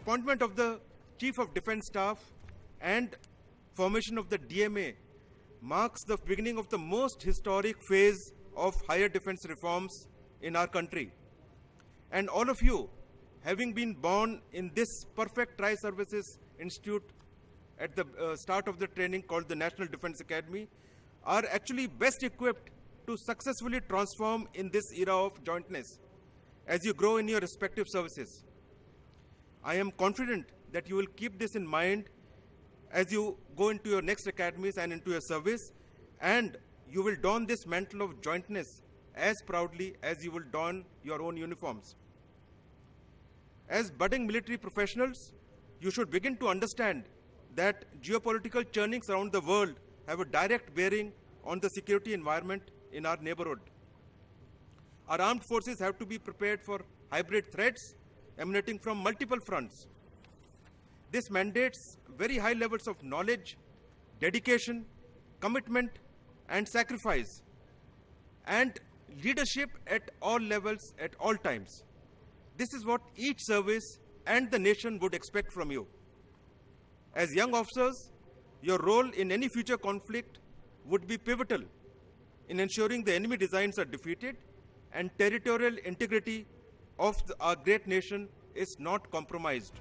appointment of the Chief of Defence Staff and formation of the DMA marks the beginning of the most historic phase of higher defense reforms in our country. And all of you, having been born in this perfect Tri-Services Institute at the start of the training called the National Defense Academy, are actually best equipped to successfully transform in this era of jointness as you grow in your respective services. I am confident that you will keep this in mind as you go into your next academies and into your service, and you will don this mantle of jointness as proudly as you will don your own uniforms. As budding military professionals, you should begin to understand that geopolitical churnings around the world have a direct bearing on the security environment in our neighborhood. Our armed forces have to be prepared for hybrid threats emanating from multiple fronts. This mandates very high levels of knowledge, dedication, commitment, and sacrifice, and leadership at all levels, at all times. This is what each service and the nation would expect from you. As young officers, your role in any future conflict would be pivotal in ensuring the enemy designs are defeated and territorial integrity of our great nation is not compromised.